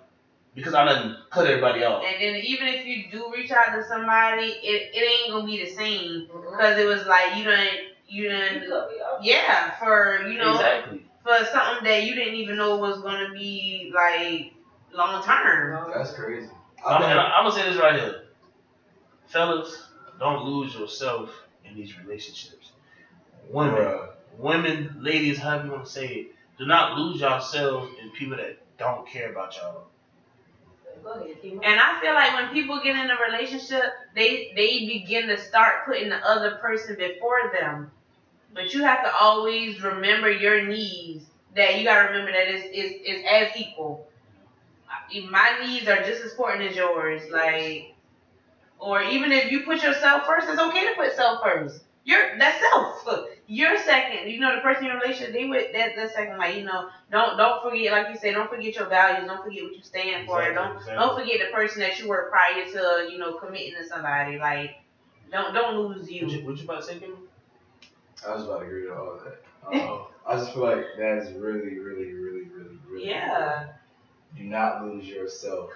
[SPEAKER 1] Because I done cut everybody off.
[SPEAKER 2] And then even if you do reach out to somebody, it ain't gonna be the same. Because it was like you done, yeah, for, you know,
[SPEAKER 1] exactly.
[SPEAKER 2] For something that you didn't even know was gonna be like long term.
[SPEAKER 3] That's crazy.
[SPEAKER 1] I'm gonna say this right here. Fellas, don't lose yourself in these relationships. Women, ladies, however you want to say it, do not lose yourselves in people that don't care about y'all.
[SPEAKER 2] And I feel like when people get in a relationship, they begin to start putting the other person before them. But you have to always remember your needs. That you gotta remember that it's as equal. My needs are just as important as yours. Like, or even if you put yourself first, it's okay to put self first. That's self. Look, you're second. You know, the person in your relationship, they with that second. Like, you know, don't forget, like you said, don't forget your values. Don't forget what you stand for. Don't forget the person that you were prior to, you know, committing to somebody. Like, don't lose you.
[SPEAKER 1] What you about to say, Kimmy?
[SPEAKER 3] I was about to agree to all that. I just feel like that's really, really, really, really, really
[SPEAKER 2] Yeah.
[SPEAKER 3] important. Do not lose yourself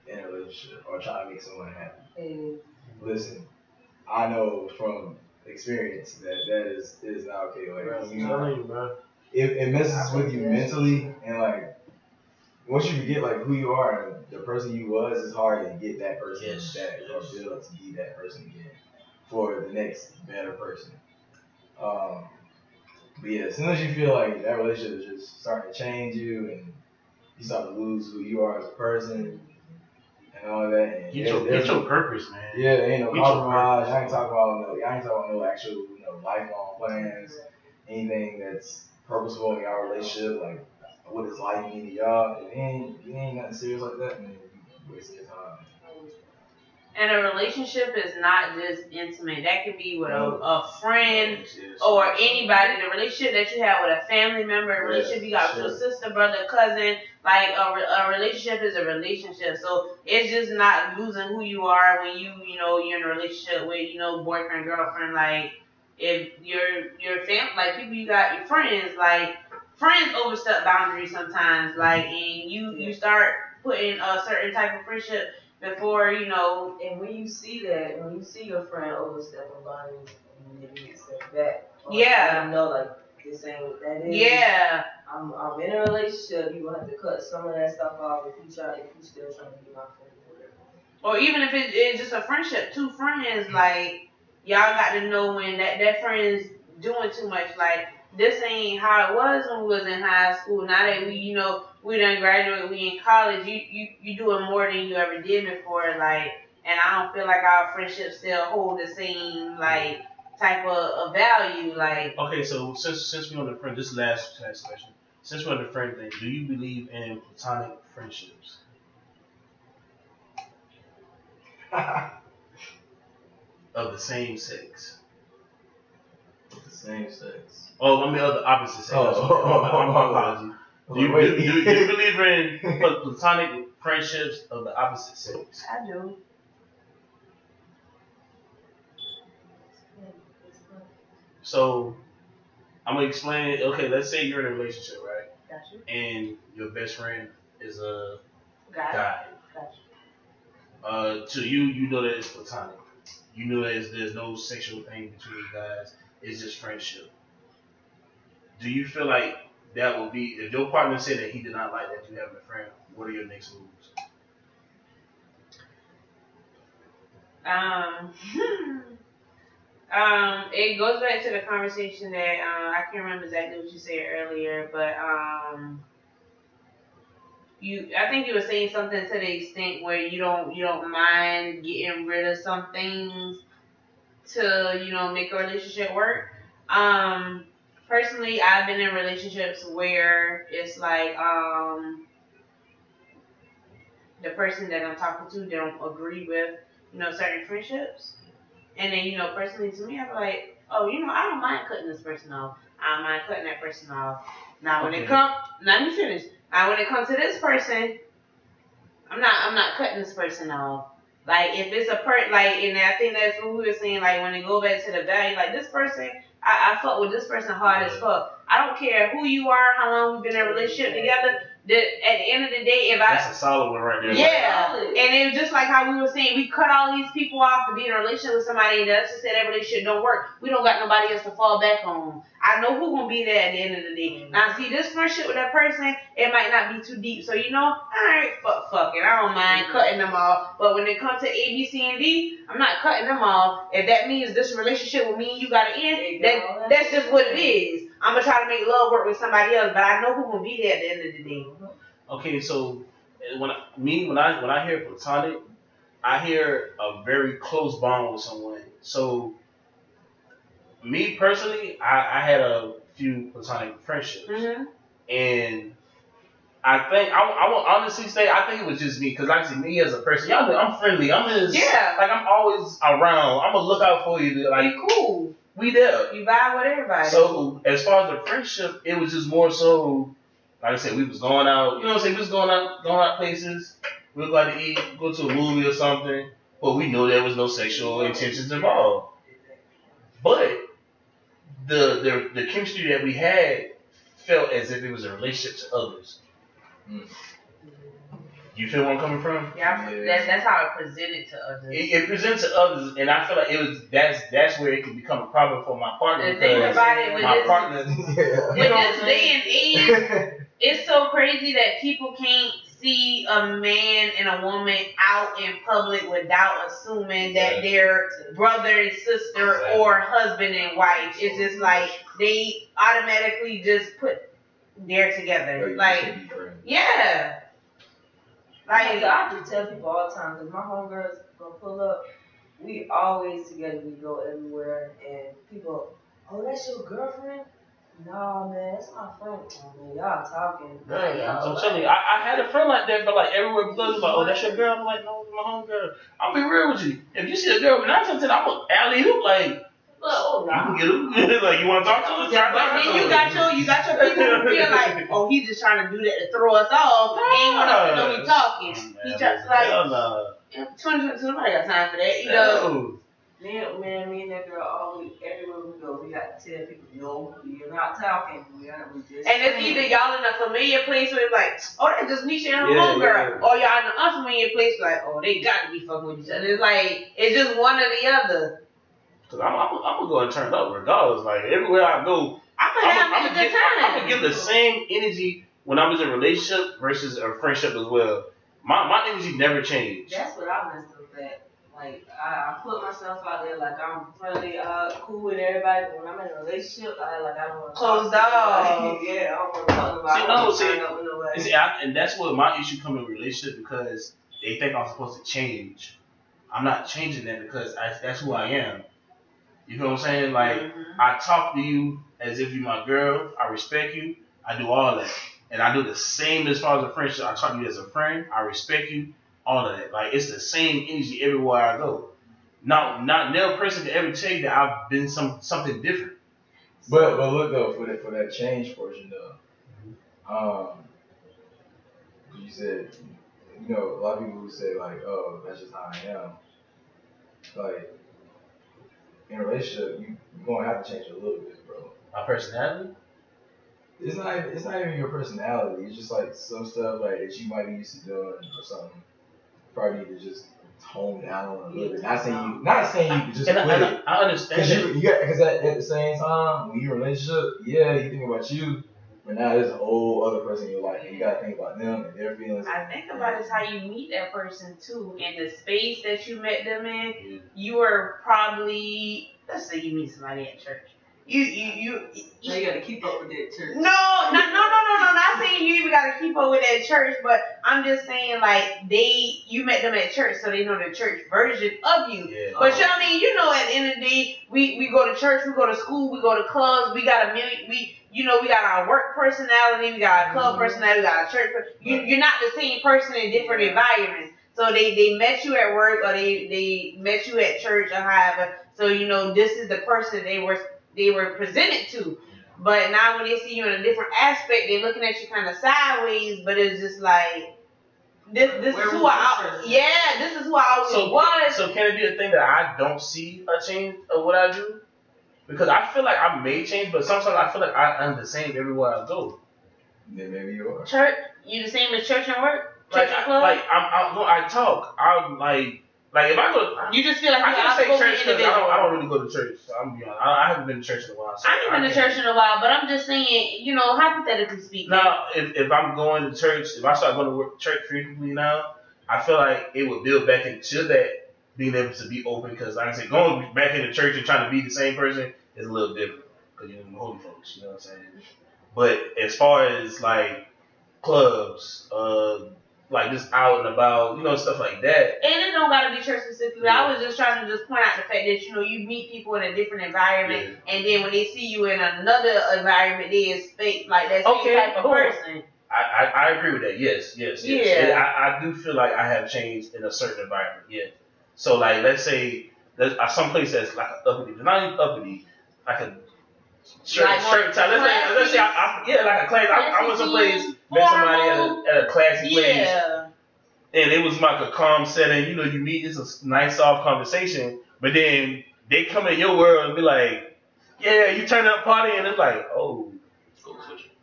[SPEAKER 3] in a relationship or try to make someone happy. Listen, I know from experience that is not okay. Like, it messes with you mentally, and like once you forget like who you are and the person you was, it's hard to get that person back or build to be that person again for the next better person. But yeah, as soon as you feel like that relationship is just starting to change you and you start to lose who you are as a person and all that, and
[SPEAKER 1] get your purpose, man.
[SPEAKER 3] Yeah, there ain't no compromise. I ain't talking about no actual, lifelong plans, anything that's purposeful in y'all relationship, like what does life mean to y'all? If you ain't nothing serious like that, then you wasting your time.
[SPEAKER 2] And a relationship is not just intimate. That could be with a friend or anybody. The relationship that you have with a family member, a relationship you got with your sister, brother, cousin. Like a relationship is a relationship. So it's just not losing who you are when you're in a relationship with, boyfriend, girlfriend. Like if your family, like people you got, your friends, like friends overstep boundaries sometimes. Like and you start putting a certain type of friendship before,
[SPEAKER 5] and when you see your friend overstepping boundaries, and then you step back.
[SPEAKER 2] Yeah.
[SPEAKER 5] I know, like, this ain't what that is.
[SPEAKER 2] Yeah.
[SPEAKER 5] I'm in a relationship. You will have to cut some of that stuff off if you still trying to be my friend.
[SPEAKER 2] Or even if it's just a friendship, two friends, like, y'all got to know when that friend's doing too much. Like, this ain't how it was when we was in high school. Now that we done graduated, we in college, you doing more than you ever did before, like, and I don't feel like our friendships still hold the same, like, type of value, like.
[SPEAKER 1] Okay, so since we're on the friend, this last question, since we're on the friend thing, do you believe in platonic friendships? Of the same sex.
[SPEAKER 3] Of the same sex.
[SPEAKER 1] Oh, I mean of the opposite sex. My apology. Do you believe in platonic friendships of the opposite sex?
[SPEAKER 2] I do.
[SPEAKER 1] So, I'm gonna explain. Okay, let's say you're in a relationship, right?
[SPEAKER 2] Gotcha.
[SPEAKER 1] And your best friend is a
[SPEAKER 2] guy.
[SPEAKER 1] Gotcha. To you know that it's platonic. You know that there's no sexual thing between you guys. It's just friendship. Do you feel like that would be, if your partner said that he did not like that you having a friend, what are your next moves?
[SPEAKER 2] It goes back to the conversation that I can't remember exactly what you said earlier, but I think you were saying something to the extent where you don't mind getting rid of some things to make a relationship work. Personally, I've been in relationships where it's like the person that I'm talking to, they don't agree with certain friendships. And then, personally to me, I'm like, oh, I don't mind cutting this person off. I don't mind cutting that person off. Now when
[SPEAKER 1] Okay.
[SPEAKER 2] it comes, let me finish. Now when it comes to this person, I'm not cutting this person off. Like if it's a and I think that's what we were saying. Like when it go back to the value, like this person, I fuck with this person hard as fuck. I don't care who you are, how long we've been in a relationship together. At the end of the day, if I
[SPEAKER 1] That's a solid one right there.
[SPEAKER 2] yeah, and it was just like how we were saying, we cut all these people off to be in a relationship with somebody, and that's just said that relationship don't work. We don't got nobody else to fall back on. I know who gonna be there at the end of the day. Now, see, this friendship with that person, it might not be too deep. So alright, fuck it. I don't mind cutting them off. But when it comes to A, B, C, and D, I'm not cutting them off. If that means this relationship with me and you gotta end, that's just what it is. I'm gonna try to make love work with somebody else, but I know who gonna be there at the end of the day.
[SPEAKER 1] Okay, so when I hear platonic, I hear a very close bond with someone. So me personally, I had a few platonic friendships, and I think I will honestly say I think it was just me because like I said, me as a person, y'all know I'm friendly. I'm I'm always around. I'm gonna look out for you. Like
[SPEAKER 2] Be cool.
[SPEAKER 1] We there.
[SPEAKER 2] You vibe with everybody.
[SPEAKER 1] So as far as the friendship, it was just more so. Like I said, we was going out, you know what I'm saying? We was going out places. We would go out to eat, go to a movie or something. But we knew there was no sexual intentions involved. But the chemistry that we had felt as if it was a relationship to others. You feel where I'm coming from?
[SPEAKER 2] Yeah, that's how it presented to others.
[SPEAKER 1] It presents to others, and I feel like that's where it can become a problem for my partner.
[SPEAKER 2] The thing about it with
[SPEAKER 1] my
[SPEAKER 2] this,
[SPEAKER 1] partner,
[SPEAKER 2] with this day and age, it's so crazy that people can't see a man and a woman out in public without assuming that they're brother and sister or husband and wife. It's just like they automatically just put they're together. Like, yeah.
[SPEAKER 5] Like, I just tell people all the time, because my homegirls gonna pull up, we always together, we go everywhere, and people, oh, that's your girlfriend? No, man, that's my friend. Oh, man, y'all talking.
[SPEAKER 1] I'm telling you, I had a friend like that, but like everywhere we go, it's like, oh, that's your girl. I'm like, no, it's my homegirl. I'll be real with you. If you see a girl, 9 times 10, I'm gonna alley hoop like.
[SPEAKER 5] Oh,
[SPEAKER 1] you can get him. Like, you want to talk to us?
[SPEAKER 2] Yeah, but then you got your people who feel like, oh, he's just trying to do that to throw us off. He ain't want us to know we talking. He just like, 2022, nobody got time for that.
[SPEAKER 5] Man, me and that girl always, everywhere we go, we got to tell people, no, we're not talking. We just.
[SPEAKER 2] And it's either y'all in a familiar place where it's like, oh, that's just Nisha and her homegirl. Or y'all in an unfamiliar place like, oh, they got to be fucking with each other. It's like, it's just one or the other.
[SPEAKER 1] Cause I'm gonna go and turn up regardless. Like everywhere I go,
[SPEAKER 2] I'm
[SPEAKER 1] gonna give the same energy when I'm in a relationship versus a friendship as well. My energy never changed.
[SPEAKER 5] That's what I messed up at. Like I put myself out there like I'm friendly, cool with everybody. But when I'm in a relationship, I don't want to
[SPEAKER 2] closed off.
[SPEAKER 5] Yeah, I don't want to talk about.
[SPEAKER 1] And that's what my issue come in relationship because they think I'm supposed to change. I'm not changing that because that's who I am. You know what I'm saying? Like, I talk to you as if you're my girl. I respect you. I do all that. And I do the same as far as a friendship. I talk to you as a friend. I respect you. All of that. Like, it's the same energy everywhere I go. Not no person can ever tell you that I've been something different.
[SPEAKER 3] But look, though, for that change portion, though, you said, a lot of people would say, like, oh, that's just how I am. Like, in a relationship, you're gonna have to change a little bit, bro.
[SPEAKER 1] My personality?
[SPEAKER 3] It's not even your personality. It's just like some stuff like that you might be used to doing or something. Probably need to just tone down a little bit. Not saying you could just quit it.
[SPEAKER 1] I understand.
[SPEAKER 3] Because at the same time, when you're in a relationship, yeah, you think about you, but now there's a whole other person in your life, and you gotta think about them and their feelings.
[SPEAKER 2] I think about is how you meet that person too, and the space that you met them in. You are probably, let's say you meet somebody at church. You
[SPEAKER 5] gotta keep up with that church.
[SPEAKER 2] No. Not saying you even gotta keep up with that church, but I'm just saying like you met them at church, so they know the church version of you.
[SPEAKER 1] Yeah.
[SPEAKER 2] But at the end of the day, we go to church, we go to school, we go to clubs, we got we got our work personality, we got our club personality, we got our church. You're not the same person in different environments. So they met you at work or they met you at church or however. So you know this is the person they were presented to. But now when they see you in a different aspect, they're looking at you kind of sideways. But it's just like this is who this is who I always was.
[SPEAKER 1] So can it be a thing that I don't see a change of what I do? Because I feel like I may change, but sometimes I feel like I'm the same everywhere I go.
[SPEAKER 3] Then maybe you are.
[SPEAKER 2] Church, you the same as church and work?
[SPEAKER 1] Like,
[SPEAKER 2] Church and club?
[SPEAKER 1] I talk. I'm like if I go,
[SPEAKER 2] You just feel like
[SPEAKER 1] I
[SPEAKER 2] you're
[SPEAKER 1] can't say church because
[SPEAKER 2] individual.
[SPEAKER 1] I don't really go to church. So I'm be honest. I haven't been to church in a while. So
[SPEAKER 2] I haven't been to church in a while, but I'm just saying, you know, hypothetically speaking.
[SPEAKER 1] Now, if I'm going to church, if I start going to church frequently now, I feel like it would build back into that being able to be open. Because like I said, going back into church and trying to be the same person is a little different. Because you're holy folks, you know what I'm saying? But as far as like clubs, like just out and about, you know, stuff like that.
[SPEAKER 2] And it don't gotta be church specifically. I was just trying to just point out the fact that, you know, you meet people in a different environment, and then when they see you in another environment, they expect like that same type of person.
[SPEAKER 1] I agree with that. Yes.
[SPEAKER 2] Yeah.
[SPEAKER 1] I do feel like I have changed in a certain environment. Yeah. So like, let's say there's some place that's like an uppity, not even uppity, like a certain time. Let's say like a class. I went someplace, met somebody at a classy place, and it was like a calm setting. You know, you meet, it's a nice soft conversation, but then they come in your world and be like, yeah, you turn up party, and it's like, oh,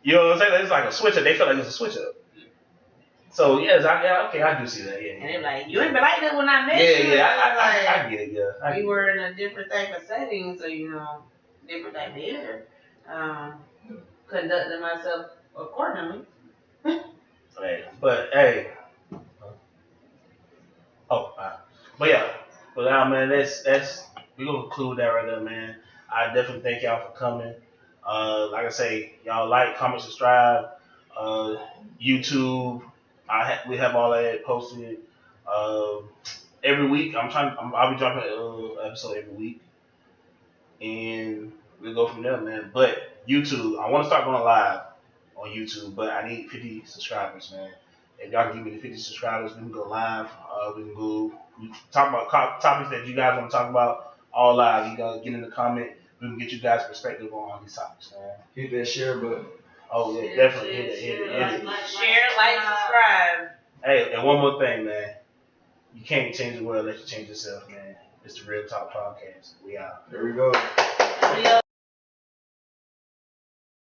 [SPEAKER 1] you know what I'm saying? It's like a switch up. They feel like it's a switch up. So yes, I do see that. Yeah.
[SPEAKER 2] And they're like, you ain't been like that when I met you.
[SPEAKER 1] I get it. Yeah.
[SPEAKER 2] We were in a different type of setting, so you know, different type of air. Conducting myself accordingly.
[SPEAKER 1] Hey, but hey. But yeah. But now, man, that's we gonna conclude that right there, man. I definitely thank y'all for coming. Like I say, y'all like, comment, subscribe. YouTube, we have all that posted. Every week, I'll be dropping an episode every week, and we'll go from there, man. But YouTube, I want to start going live on YouTube, but I need 50 subscribers, man. If y'all can give me the 50 subscribers, we can go live. We can talk about topics that you guys want to talk about all live. You guys get in the comment. We can get you guys' perspective on all these topics, man.
[SPEAKER 3] Hit that share button.
[SPEAKER 1] Oh yeah, definitely hit it.
[SPEAKER 2] Share, like, subscribe.
[SPEAKER 1] Hey, and one more thing, man. You can't change the world unless you change yourself, man. It's the Real Talk Podcast. We out.
[SPEAKER 3] There we go.